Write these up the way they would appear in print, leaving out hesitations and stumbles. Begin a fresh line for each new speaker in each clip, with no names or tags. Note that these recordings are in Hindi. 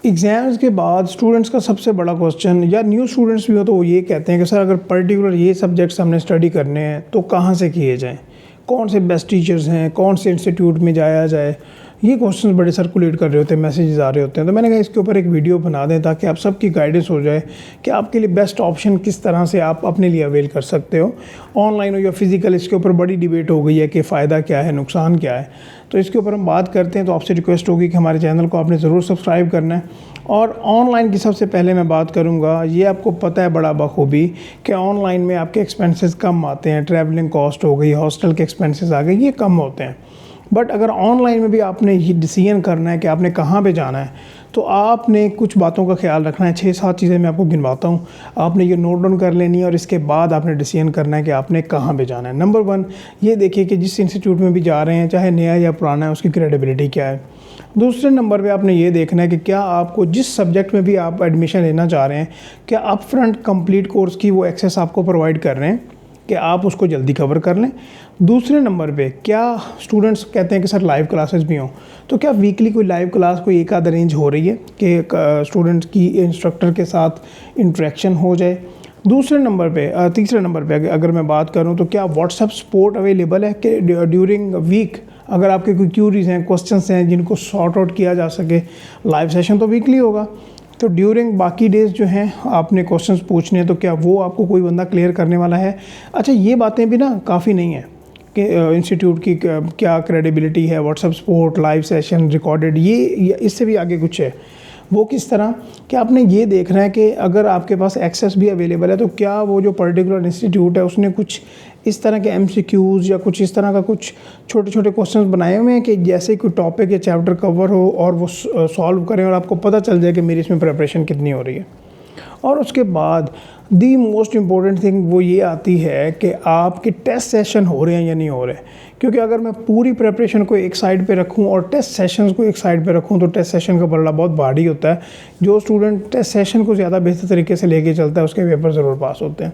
एग्ज़ाम्स के बाद स्टूडेंट्स का सबसे बड़ा क्वेश्चन, या न्यू स्टूडेंट्स भी हो तो वो ये कहते हैं कि सर अगर पर्टिकुलर ये सब्जेक्ट्स हमने स्टडी करने हैं तो कहाँ से किए जाएँ, कौन से बेस्ट टीचर्स हैं, कौन से इंस्टीट्यूट में जाया जाए। ये क्वेश्चन बड़े सर्कुलेट कर रहे होते हैं, मैसेजेस आ रहे होते हैं। तो मैंने कहा इसके ऊपर एक वीडियो बना दें ताकि आप सबकी गाइडेंस हो जाए कि आपके लिए बेस्ट ऑप्शन किस तरह से आप अपने लिए अवेल कर सकते हो, ऑनलाइन हो या फिज़िकल। इसके ऊपर बड़ी डिबेट हो गई है कि फ़ायदा क्या है, नुकसान क्या है। तो इसके ऊपर हम बात करते हैं। तो आपसे रिक्वेस्ट होगी कि हमारे चैनल को आपने ज़रूर सब्सक्राइब करना है। और ऑनलाइन की सबसे पहले मैं बात करूंगा, ये आपको पता है बड़ा बखूबी कि ऑनलाइन में आपके एक्सपेंसेस कम आते हैं। ट्रैवलिंग कॉस्ट हो गई, हॉस्टल के एक्सपेंसेस आ गए, ये कम होते हैं। बट अगर ऑनलाइन में भी आपने ये डिसीजन करना है कि आपने कहाँ पे जाना है, तो आपने कुछ बातों का ख्याल रखना है। 6-7 चीज़ें मैं आपको गिनवाता हूँ, आपने ये नोट डाउन कर लेनी है और इसके बाद आपने डिसीजन करना है कि आपने कहाँ पे जाना है। नंबर 1 ये देखिए कि जिस इंस्टीट्यूट में भी जा रहे हैं, चाहे नया या पुराना है, उसकी क्रेडिबिलिटी क्या है। दूसरे नंबर पे आपने ये देखना है कि क्या आपको जिस सब्जेक्ट में भी आप एडमिशन लेना चाह रहे हैं, क्या अप फ्रंट कंप्लीट कोर्स की वो एक्सेस आपको प्रोवाइड कर रहे हैं कि आप उसको जल्दी कवर कर लें। दूसरे नंबर पे क्या स्टूडेंट्स कहते हैं कि सर लाइव क्लासेस भी हों, तो क्या वीकली कोई लाइव क्लास कोई एक आध अरेंज हो रही है कि स्टूडेंट्स की इंस्ट्रक्टर के साथ इंटरेक्शन हो जाए। तीसरे नंबर पे अगर मैं बात करूं तो क्या व्हाट्सएप सपोर्ट अवेलेबल है कि ड्यूरिंग वीक अगर आपके कोई क्यूरीज हैं, क्वेश्चंस हैं जिनको सॉर्ट आउट किया जा सके। लाइव सेशन तो वीकली होगा, तो ड्यूरिंग बाकी डेज जो हैं आपने क्वेश्चंस पूछने हैं, तो क्या वो आपको कोई बंदा क्लियर करने वाला है। अच्छा, ये बातें भी ना काफ़ी नहीं है कि इंस्टीट्यूट की क्या क्रेडिबिलिटी है, WhatsApp support, live session, recorded, ये इससे भी आगे कुछ है। वो किस तरह कि आपने ये देखना है कि अगर आपके पास एक्सेस भी अवेलेबल है, तो क्या वो जो पर्टिकुलर इंस्टीट्यूट है उसने कुछ इस तरह के MCQs या कुछ इस तरह का कुछ छोटे छोटे क्वेश्चंस बनाए हुए हैं कि जैसे कोई टॉपिक या चैप्टर कवर हो और वो सॉल्व करें और आपको पता चल जाए कि मेरी इसमें प्रिपरेशन कितनी हो रही है। और उसके बाद दी मोस्ट इम्पॉर्टेंट थिंग वो ये आती है कि आपके टेस्ट सेशन हो रहे हैं या नहीं हो रहे। क्योंकि अगर मैं पूरी प्रिपरेशन को एक साइड पे रखूं और टेस्ट सेशंस को एक साइड पे रखूं, तो टेस्ट सेशन का पलड़ा बहुत भारी होता है। जो स्टूडेंट टेस्ट सेशन को ज़्यादा बेहतर तरीके से लेके चलता है उसके पेपर ज़रूर पास होते हैं।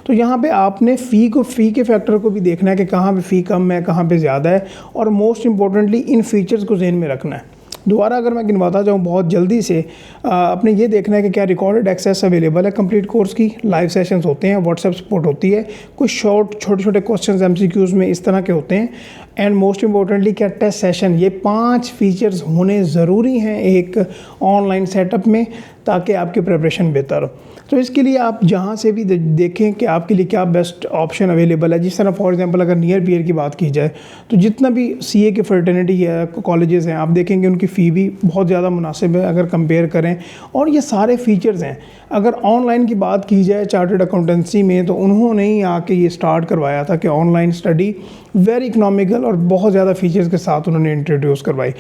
तो यहाँ पे आपने फ़ी के फैक्टर को भी देखना है कि कहाँ पे फ़ी कम है, कहाँ पे ज़्यादा है, और मोस्ट इम्पॉर्टेंटली इन फीचर्स को ज़हन में रखना है। दोबारा अगर मैं गिनवाता जाऊँ बहुत जल्दी से, आपने ये देखना है कि क्या रिकॉर्डेड एक्सेस अवेलेबल है कंप्लीट कोर्स की, लाइव सेशंस होते हैं, व्हाट्सएप सपोर्ट होती है, कुछ छोटे छोटे क्वेश्चंस MCQs में इस तरह के होते हैं, एंड मोस्ट इम्पॉर्टेंटली क्या टेस्ट सेशन। ये 5 फीचर्स होने ज़रूरी हैं एक ऑनलाइन सेटअप में ताकि आपकी प्रिपरेशन बेहतर हो। तो इसके लिए आप जहाँ से भी देखें कि आपके लिए क्या बेस्ट ऑप्शन अवेलेबल है। जिस तरह फॉर एग्जांपल अगर नियर पीयर की बात की जाए, तो जितना भी CA की फ्रेटर्निटी है, कॉलेजेस हैं, आप देखेंगे उनकी फ़ी भी बहुत ज़्यादा मुनासिब है अगर कंपेयर करें, और ये सारे फीचर्स हैं। अगर ऑनलाइन की बात की जाए चार्टर्ड अकाउंटेंसी में, तो उन्होंने ही आके ये स्टार्ट करवाया था कि ऑनलाइन स्टडी वेरी इकनॉमिकल और बहुत ज़्यादा फीचर्स के साथ उन्होंने इंट्रोड्यूस करवाई।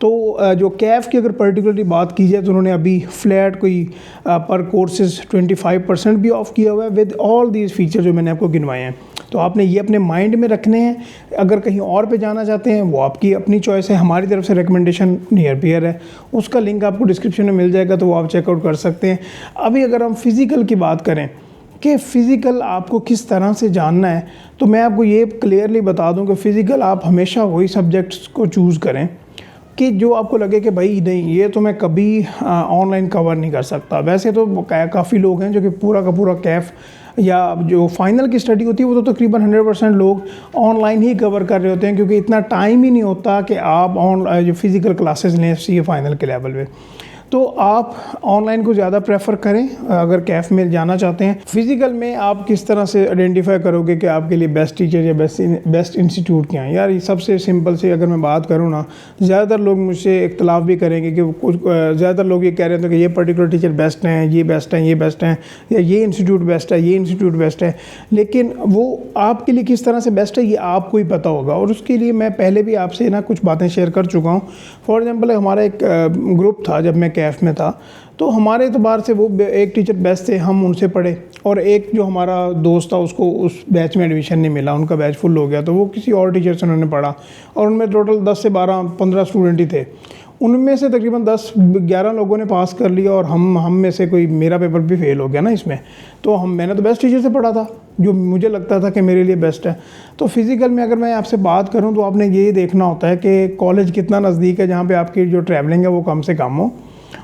तो जो कैफ की अगर पर्टिकुलरली बात की जाए, तो उन्होंने अभी फ्लैट कोई पर कोर्सेज 25% भी ऑफ किया हुआ है विद ऑल दीज फीचर जो मैंने आपको गिनवाए हैं। तो आपने ये अपने माइंड में रखने हैं। अगर कहीं और पे जाना चाहते हैं वो आपकी अपनी चॉइस है। हमारी तरफ से रिकमेंडेशन नियर पीयर है, उसका लिंक आपको डिस्क्रिप्शन में मिल जाएगा, तो वो आप चेकआउट कर सकते हैं। अभी अगर हम फिज़िकल की बात करें कि फ़िज़िकल आपको किस तरह से जानना है, तो मैं आपको ये क्लियरली बता दूं कि फ़िज़िकल आप हमेशा वही सब्जेक्ट्स को चूज़ करें कि जो आपको लगे कि भाई नहीं, ये तो मैं कभी ऑनलाइन कवर नहीं कर सकता। वैसे तो काफ़ी लोग हैं जो कि पूरा का पूरा कैफ या जो फाइनल की स्टडी होती है वो तो तकरीबन 100% लोग ऑनलाइन ही कवर कर रहे होते हैं, क्योंकि इतना टाइम ही नहीं होता कि आप जो फिज़िकल क्लासेस लें CA फाइनल के लेवल पे। तो आप ऑनलाइन को ज़्यादा प्रेफर करें अगर कैफ़ में जाना चाहते हैं। फिज़िकल में आप किस तरह से आइडेंटिफाई करोगे कि आपके लिए बेस्ट टीचर या बेस्ट इंस्टीट्यूट क्या है। यार ये सबसे सिंपल से अगर मैं बात करूँ ना, ज़्यादातर लोग मुझसे इख्तलाफ भी करेंगे कि कुछ ज़्यादातर लोग ये कह रहे थे कि ये पर्टिकुलर टीचर बेस्ट हैं, ये बेस्ट हैं, ये बेस्ट हैं, या ये इंस्टीट्यूट बेस्ट है, ये इंस्टीट्यूट बेस्ट है। लेकिन वो आपके लिए किस तरह से बेस्ट है ये आपको ही पता होगा, और उसके लिए मैं पहले भी आपसे ना कुछ बातें शेयर कर चुका हूँ। फॉर एग्ज़ाम्पल हमारा एक ग्रुप था जब मैं कैफ़ में था, तो हमारे एतबार से वो एक टीचर बेस्ट थे, हम उनसे पढ़े, और एक जो हमारा दोस्त था उसको उस बैच में एडमिशन नहीं मिला, उनका बैच फुल हो गया, तो वो किसी और टीचर से उन्होंने पढ़ा, और उनमें टोटल 10 से 12-15 स्टूडेंट ही थे। उनमें से तकरीबन 10-11 लोगों ने पास कर लिया, और हम में से कोई, मेरा पेपर भी फेल हो गया ना इसमें। तो मैंने तो बेस्ट टीचर से पढ़ा था जो मुझे लगता था कि मेरे लिए बेस्ट है। तो फिज़िकल में अगर मैं आपसे बात करूं तो आपने ये देखना होता है कि कॉलेज कितना नज़दीक है, जहाँ पे आपकी जो ट्रैवलिंग है वो कम से कम हो,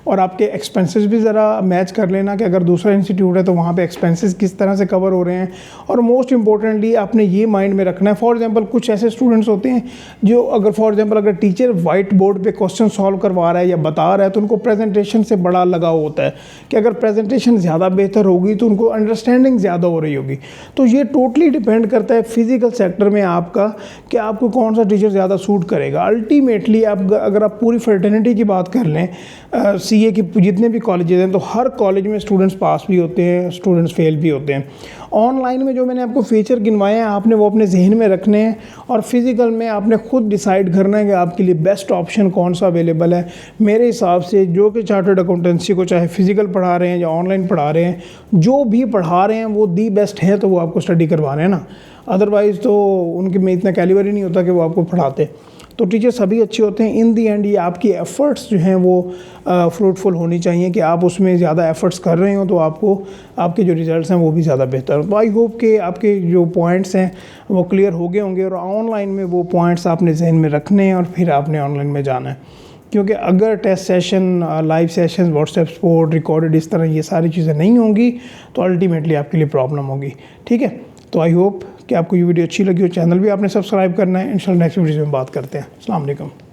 और आपके एक्सपेंसेस भी ज़रा मैच कर लेना कि अगर दूसरा इंस्टीट्यूट है तो वहाँ पे एक्सपेंसेस किस तरह से कवर हो रहे हैं। और मोस्ट इंपॉर्टेंटली आपने ये माइंड में रखना है, फॉर एग्जांपल कुछ ऐसे स्टूडेंट्स होते हैं जो अगर फॉर एग्जांपल अगर टीचर वाइट बोर्ड पे क्वेश्चन सॉल्व करवा रहा है या बता रहा है तो उनको प्रेजेंटेशन से बड़ा लगाव होता है कि अगर प्रेजेंटेशन ज़्यादा बेहतर होगी तो उनको अंडरस्टैंडिंग ज़्यादा हो रही होगी। तो ये टोटली डिपेंड करता है फिजिकल सेक्टर में आपका कि आपको कौन सा टीचर ज़्यादा सूट करेगा। अल्टीमेटली आप अगर आप पूरी फर्टर्निटी की बात कर लें, सीए की जितने भी कॉलेजेस हैं तो हर कॉलेज में स्टूडेंट्स पास भी होते हैं, स्टूडेंट्स फेल भी होते हैं। ऑनलाइन में जो मैंने आपको फीचर गिनवाए हैं आपने वो अपने जहन में रखने हैं और फिज़िकल में आपने खुद डिसाइड करना है कि आपके लिए बेस्ट ऑप्शन कौन सा अवेलेबल है। मेरे हिसाब से जो कि चार्टर्ड अकाउंटेंसी को चाहे फिज़िकल पढ़ा रहे हैं या ऑनलाइन पढ़ा रहे हैं, जो भी पढ़ा रहे हैं वो दी बेस्ट है तो वो आपको स्टडी करवा रहे हैं ना, अदरवाइज़ तो उनके में इतना कैलिबर ही नहीं होता कि वो आपको पढ़ाते। तो टीचर सभी अच्छे होते हैं। इन दी एंड ये आपकी एफ़र्ट्स जो हैं वो फ्रूटफुल होनी चाहिए कि आप उसमें ज़्यादा एफ़र्ट्स कर रहे हो तो आपको आपके जो रिज़ल्ट्स हैं वो भी ज़्यादा बेहतर। तो आई होप कि आपके जो पॉइंट्स हैं वो क्लियर हो गए होंगे और ऑनलाइन में वो पॉइंट्स आपने जहन में रखने हैं और फिर आपने ऑनलाइन में जाना है। क्योंकि अगर test session, live session, WhatsApp support, recorded, इस तरह ये सारी चीज़ें नहीं होंगी तो अल्टीमेटली आपके लिए प्रॉब्लम होगी। ठीक है, तो आई होप कि आपको ये वीडियो अच्छी लगी हो। चैनल भी आपने सब्सक्राइब करना है। इंशाल्लाह नेक्स्ट वीडियो में बात करते हैं। अस्सलाम वालेकुम।